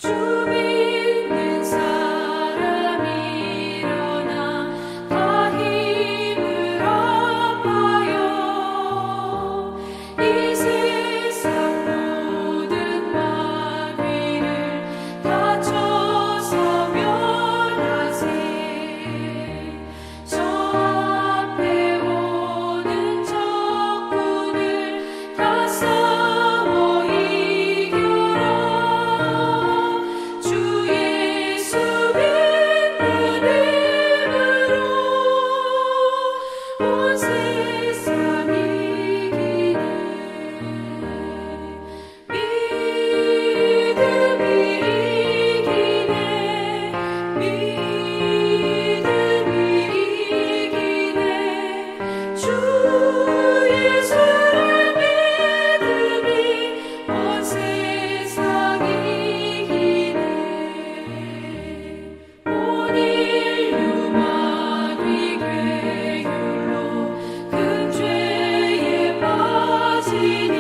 믿는 사람이 일어나 다 힘을 합하여 이 세상 모든 마귀를 다 쳐서 멸하세. 저 앞에 오는 적군을 다 싸워 이겨라. 주 예수 믿는 힘으로 온 세상 이기네. 믿음이 이기네. 믿음이 이기네. 주 예수를 믿음이 온 세상 이기네. 온 인류 마귀 괴율로 큰 죄에 빠지니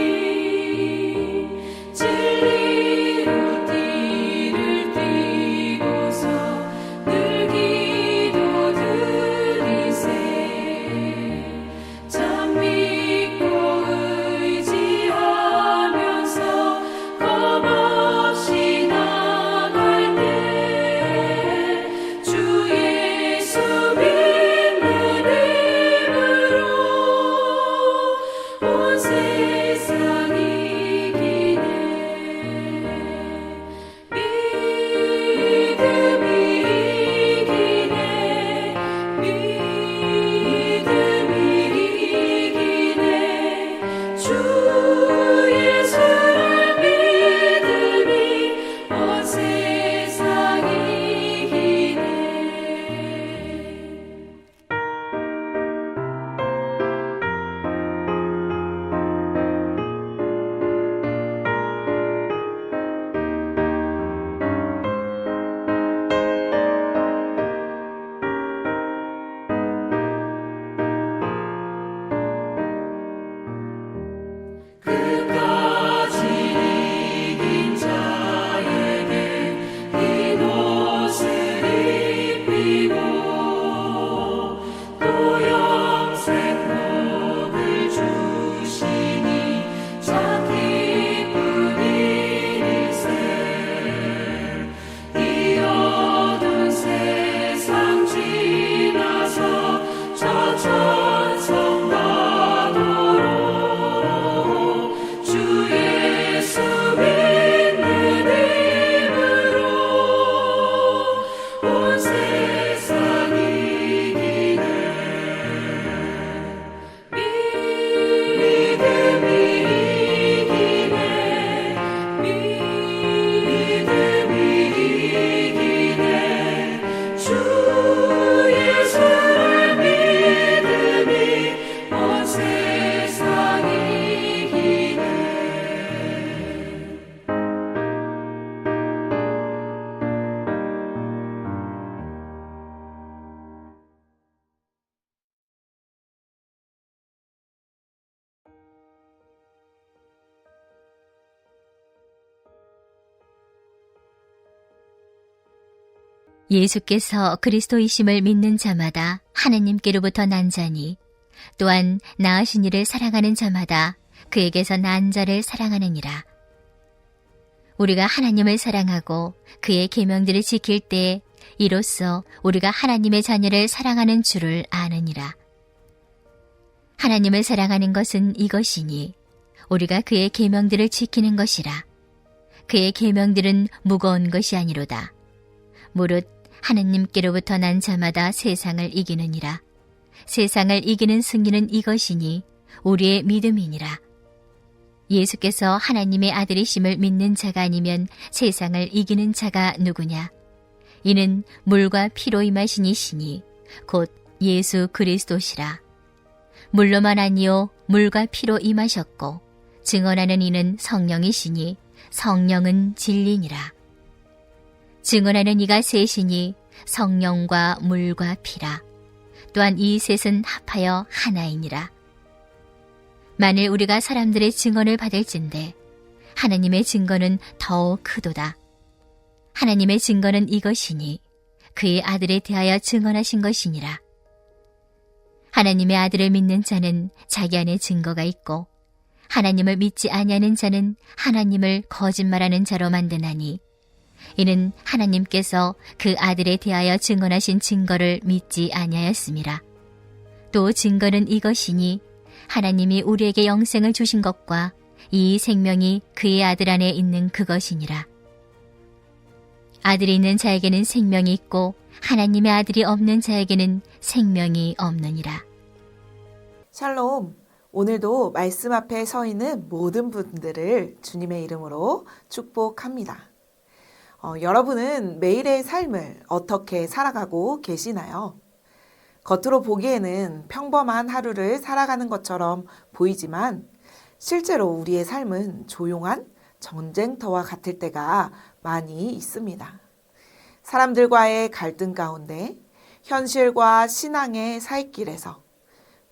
진리로 띠를 띠고서 늘 기도 드리세. 참 믿고 의지하면서 겁없이 나갈 때 주 예수 믿는 힘으로 온 세상 이기네. 믿음이 이기네. 믿음이 이기네. 주 예수를 믿음이 온 세상 이기네. 끝까지 이긴 자에게 흰 옷을 입히고 또 영생 복을 주시니 참 기쁜 일일세. 이 어두운 세상 지나서 저 천성가도록 주 예수 믿는 힘으로 온 세상 이기네. 믿음이 이기네. 믿음이 이기네. 주 예수를 믿음이 온 세상 이기네. 예수께서 그리스도이심을 믿는 자마다 하느님께로부터 난 자니 또한 낳으신 이를 사랑하는 자마다 그에게서 난 자를 사랑하느니라. 우리가 하나님을 사랑하고 그의 계명들을 지킬 때에 이로써 우리가 하나님의 자녀를 사랑하는 줄을 아느니라. 하나님을 사랑하는 것은 이것이니 우리가 그의 계명들을 지키는 것이라. 그의 계명들은 무거운 것이 아니로다. 무릇 하느님께로부터 난 자마다 세상을 이기느니라. 세상을 이기는 승리는 이것이니 우리의 믿음이니라. 예수께서 하나님의 아들이심을 믿는 자가 아니면 세상을 이기는 자가 누구냐? 이는 물과 피로 임하신 이시니 곧 예수 그리스도시라. 물로만 아니요 물과 피로 임하셨고 증언하는 이는 성령이시니 성령은 진리니라. 증언하는 이가 셋이니 성령과 물과 피라. 또한 이 셋은 합하여 하나이니라. 만일 우리가 사람들의 증언을 받을진대 하나님의 증거는 더욱 크도다. 하나님의 증거는 이것이니 그의 아들에 대하여 증언하신 것이니라. 하나님의 아들을 믿는 자는 자기 안에 증거가 있고 하나님을 믿지 아니하는 자는 하나님을 거짓말하는 자로 만드나니 이는 하나님께서 그 아들에 대하여 증언하신 증거를 믿지 아니하였음이라. 또 증거는 이것이니 하나님이 우리에게 영생을 주신 것과 이 생명이 그의 아들 안에 있는 그것이니라. 아들이 있는 자에게는 생명이 있고 하나님의 아들이 없는 자에게는 생명이 없느니라. 샬롬, 오늘도 말씀 앞에 서 있는 모든 분들을 주님의 이름으로 축복합니다. 여러분은 매일의 삶을 어떻게 살아가고 계시나요? 겉으로 보기에는 평범한 하루를 살아가는 것처럼 보이지만 실제로 우리의 삶은 조용한 전쟁터와 같을 때가 많이 있습니다. 사람들과의 갈등 가운데 현실과 신앙의 사이길에서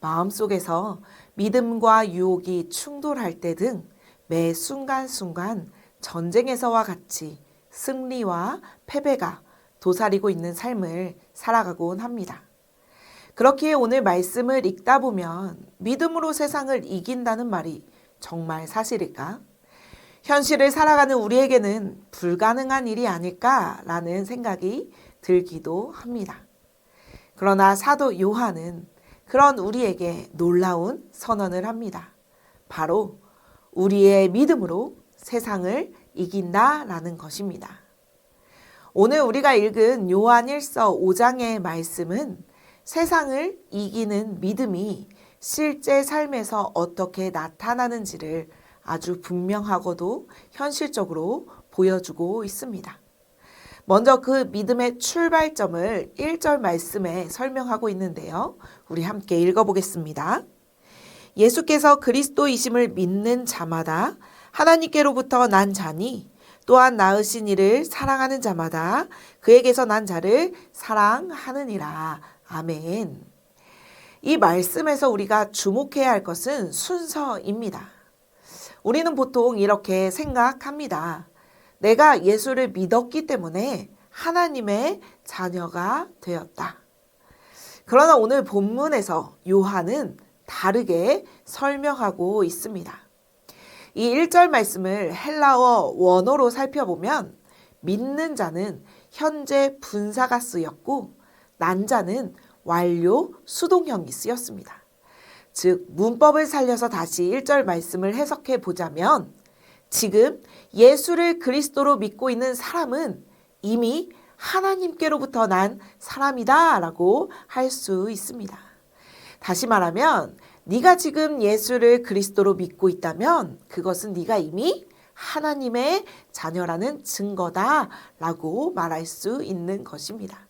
마음속에서 믿음과 유혹이 충돌할 때 등 매 순간순간 전쟁에서와 같이 승리와 패배가 도사리고 있는 삶을 살아가곤 합니다. 그렇기에 오늘 말씀을 읽다 보면 믿음으로 세상을 이긴다는 말이 정말 사실일까? 현실을 살아가는 우리에게는 불가능한 일이 아닐까라는 생각이 들기도 합니다. 그러나 사도 요한은 그런 우리에게 놀라운 선언을 합니다. 바로 우리의 믿음으로 세상을 이긴다라는 것입니다. 오늘 우리가 읽은 요한 1서 5장의 말씀은 세상을 이기는 믿음이 실제 삶에서 어떻게 나타나는지를 아주 분명하고도 현실적으로 보여주고 있습니다. 먼저 그 믿음의 출발점을 1절 말씀에 설명하고 있는데요. 우리 함께 읽어보겠습니다. 예수께서 그리스도이심을 믿는 자마다 하나님께로부터 난 자니 또한 낳으신 이를 사랑하는 자마다 그에게서 난 자를 사랑하느니라. 아멘. 이 말씀에서 우리가 주목해야 할 것은 순서입니다. 우리는 보통 이렇게 생각합니다. 내가 예수를 믿었기 때문에 하나님의 자녀가 되었다. 그러나 오늘 본문에서 요한은 다르게 설명하고 있습니다. 이 1절 말씀을 헬라어 원어로 살펴보면 믿는 자는 현재 분사가 쓰였고 난 자는 완료 수동형이 쓰였습니다. 즉 문법을 살려서 다시 1절 말씀을 해석해 보자면 지금 예수를 그리스도로 믿고 있는 사람은 이미 하나님께로부터 난 사람이다 라고 할 수 있습니다. 다시 말하면 네가 지금 예수를 그리스도로 믿고 있다면 그것은 네가 이미 하나님의 자녀라는 증거다 라고 말할 수 있는 것입니다.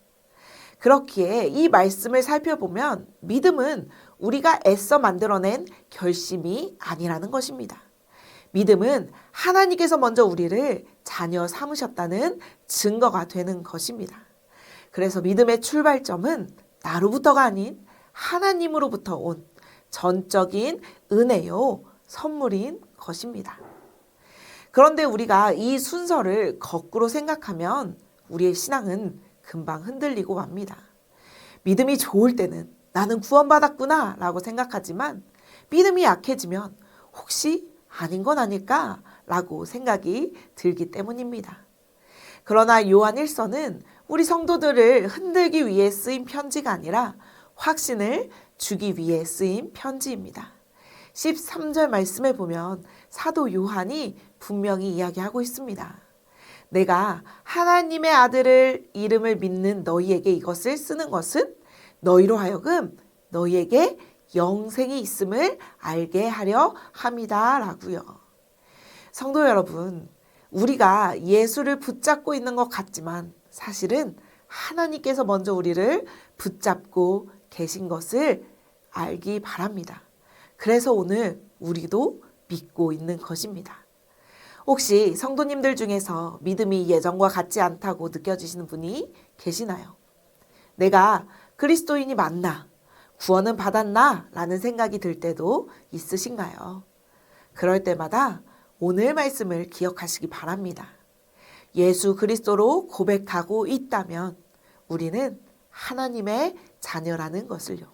그렇기에 이 말씀을 살펴보면 믿음은 우리가 애써 만들어낸 결심이 아니라는 것입니다. 믿음은 하나님께서 먼저 우리를 자녀 삼으셨다는 증거가 되는 것입니다. 그래서 믿음의 출발점은 나로부터가 아닌 하나님으로부터 온 전적인 은혜요, 선물인 것입니다. 그런데 우리가 이 순서를 거꾸로 생각하면 우리의 신앙은 금방 흔들리고 맙니다. 믿음이 좋을 때는 나는 구원받았구나 라고 생각하지만 믿음이 약해지면 혹시 아닌 건 아닐까 라고 생각이 들기 때문입니다. 그러나 요한 1서는 우리 성도들을 흔들기 위해 쓰인 편지가 아니라 확신을 주기 위해 쓰인 편지입니다. 13절 말씀에 보면 사도 요한이 분명히 이야기하고 있습니다. 내가 하나님의 아들을 이름을 믿는 너희에게 이것을 쓰는 것은 너희로 하여금 너희에게 영생이 있음을 알게 하려 함이다 라고요. 성도 여러분, 우리가 예수를 붙잡고 있는 것 같지만 사실은 하나님께서 먼저 우리를 붙잡고 계신 것을 알기 바랍니다. 그래서 오늘 우리도 믿고 있는 것입니다. 혹시 성도님들 중에서 믿음이 예전과 같지 않다고 느껴지시는 분이 계시나요? 내가 그리스도인이 맞나? 구원은 받았나? 라는 생각이 들 때도 있으신가요? 그럴 때마다 오늘 말씀을 기억하시기 바랍니다. 예수 그리스도로 고백하고 있다면 우리는 하나님의 자녀라는 것을요.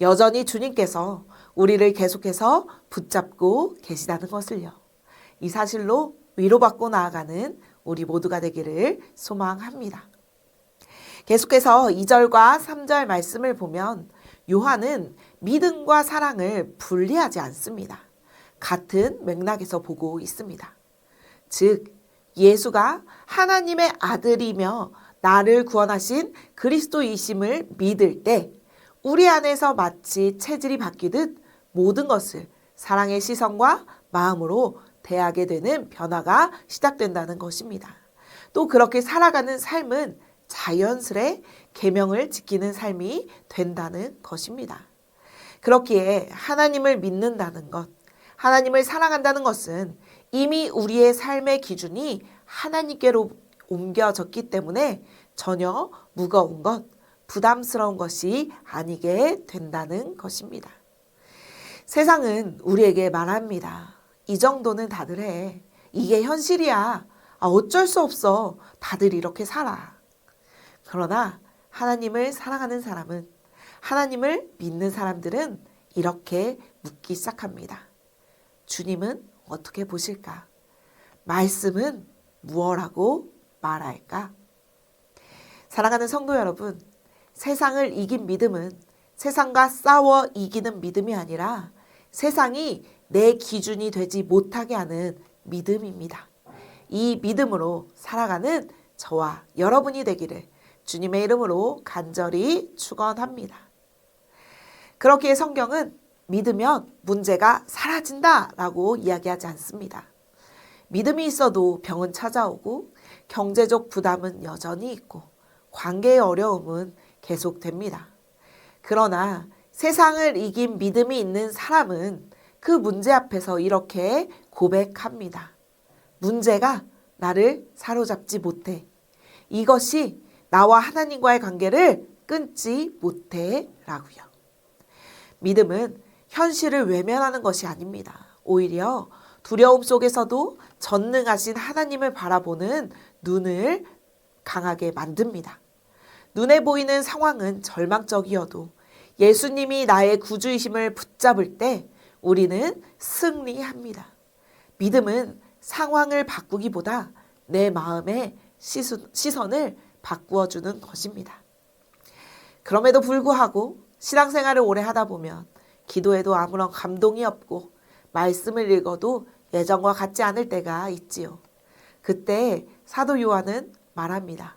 여전히 주님께서 우리를 계속해서 붙잡고 계시다는 것을요. 이 사실로 위로받고 나아가는 우리 모두가 되기를 소망합니다. 계속해서 2절과 3절 말씀을 보면 요한은 믿음과 사랑을 분리하지 않습니다. 같은 맥락에서 보고 있습니다. 즉, 예수가 하나님의 아들이며 나를 구원하신 그리스도이심을 믿을 때 우리 안에서 마치 체질이 바뀌듯 모든 것을 사랑의 시선과 마음으로 대하게 되는 변화가 시작된다는 것입니다. 또 그렇게 살아가는 삶은 자연스레 계명을 지키는 삶이 된다는 것입니다. 그렇기에 하나님을 믿는다는 것, 하나님을 사랑한다는 것은 이미 우리의 삶의 기준이 하나님께로 옮겨졌기 때문에 전혀 무거운 것, 부담스러운 것이 아니게 된다는 것입니다. 세상은 우리에게 말합니다. 이 정도는 다들 해. 이게 현실이야. 어쩔 수 없어. 다들 이렇게 살아. 그러나 하나님을 사랑하는 사람은, 하나님을 믿는 사람들은 이렇게 묻기 시작합니다. 주님은 어떻게 보실까? 말씀은 무엇라고 말할까? 사랑하는 성도 여러분, 세상을 이긴 믿음은 세상과 싸워 이기는 믿음이 아니라 세상이 내 기준이 되지 못하게 하는 믿음입니다. 이 믿음으로 살아가는 저와 여러분이 되기를 주님의 이름으로 간절히 축원합니다. 그렇기에 성경은 믿으면 문제가 사라진다라고 이야기하지 않습니다. 믿음이 있어도 병은 찾아오고 경제적 부담은 여전히 있고 관계의 어려움은 계속됩니다. 그러나 세상을 이긴 믿음이 있는 사람은 그 문제 앞에서 이렇게 고백합니다. 문제가 나를 사로잡지 못해. 이것이 나와 하나님과의 관계를 끊지 못해 라고요. 믿음은 현실을 외면하는 것이 아닙니다. 오히려 두려움 속에서도 전능하신 하나님을 바라보는 눈을 강하게 만듭니다. 눈에 보이는 상황은 절망적이어도 예수님이 나의 구주이심을 붙잡을 때 우리는 승리합니다. 믿음은 상황을 바꾸기보다 내 마음의 시선을 바꾸어주는 것입니다. 그럼에도 불구하고 신앙생활을 오래 하다 보면 기도에도 아무런 감동이 없고 말씀을 읽어도 예전과 같지 않을 때가 있지요. 그때 사도 요한은 말합니다.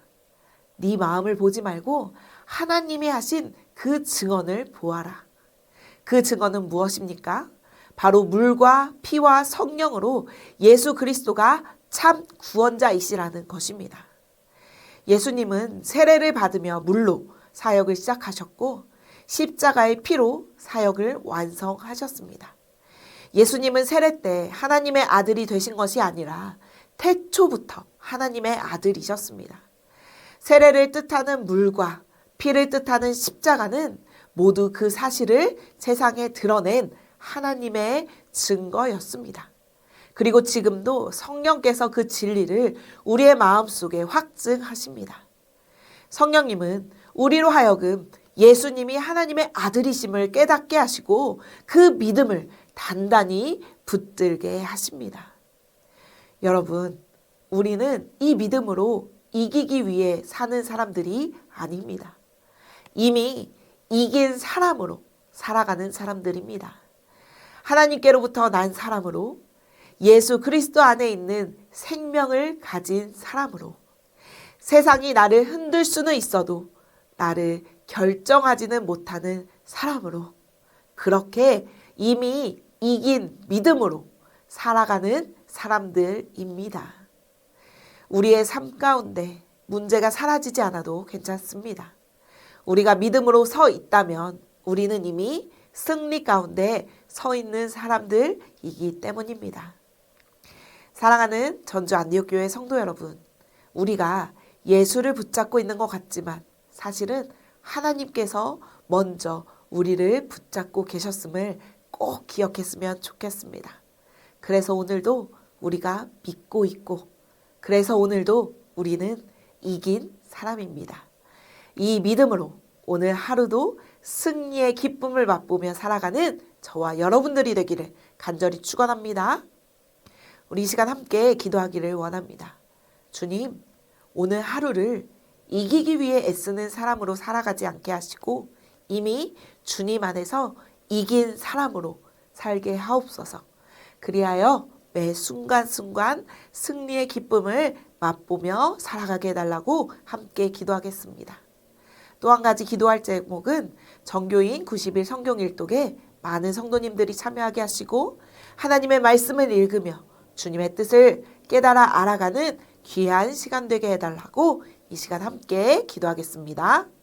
네 마음을 보지 말고 하나님이 하신 그 증언을 보아라. 그 증언은 무엇입니까? 바로 물과 피와 성령으로 예수 그리스도가 참 구원자이시라는 것입니다. 예수님은 세례를 받으며 물로 사역을 시작하셨고 십자가의 피로 사역을 완성하셨습니다. 예수님은 세례 때 하나님의 아들이 되신 것이 아니라 태초부터 하나님의 아들이셨습니다. 세례를 뜻하는 물과 피를 뜻하는 십자가는 모두 그 사실을 세상에 드러낸 하나님의 증거였습니다. 그리고 지금도 성령께서 그 진리를 우리의 마음속에 확증하십니다. 성령님은 우리로 하여금 예수님이 하나님의 아들이심을 깨닫게 하시고 그 믿음을 단단히 붙들게 하십니다. 여러분, 우리는 이 믿음으로 이기기 위해 사는 사람들이 아닙니다. 이미 이긴 사람으로 살아가는 사람들입니다. 하나님께로부터 난 사람으로 예수 그리스도 안에 있는 생명을 가진 사람으로 세상이 나를 흔들 수는 있어도 나를 결정하지는 못하는 사람으로 그렇게 이미 이긴 믿음으로 살아가는 사람들입니다. 우리의 삶 가운데 문제가 사라지지 않아도 괜찮습니다. 우리가 믿음으로 서 있다면 우리는 이미 승리 가운데 서 있는 사람들이기 때문입니다. 사랑하는 전주 안디옥교회 성도 여러분, 우리가 예수를 붙잡고 있는 것 같지만 사실은 하나님께서 먼저 우리를 붙잡고 계셨음을 꼭 기억했으면 좋겠습니다. 그래서 오늘도 우리가 믿고 있고 그래서 오늘도 우리는 이긴 사람입니다. 이 믿음으로 오늘 하루도 승리의 기쁨을 맛보며 살아가는 저와 여러분들이 되기를 간절히 축원합니다. 우리 이 시간 함께 기도하기를 원합니다. 주님, 오늘 하루를 이기기 위해 애쓰는 사람으로 살아가지 않게 하시고 이미 주님 안에서 이긴 사람으로 살게 하옵소서. 그리하여 매 순간순간 승리의 기쁨을 맛보며 살아가게 해달라고 함께 기도하겠습니다. 또 한 가지 기도할 제목은 정교인 90일 성경 일독에 많은 성도님들이 참여하게 하시고 하나님의 말씀을 읽으며 주님의 뜻을 깨달아 알아가는 귀한 시간 되게 해달라고 이 시간 함께 기도하겠습니다.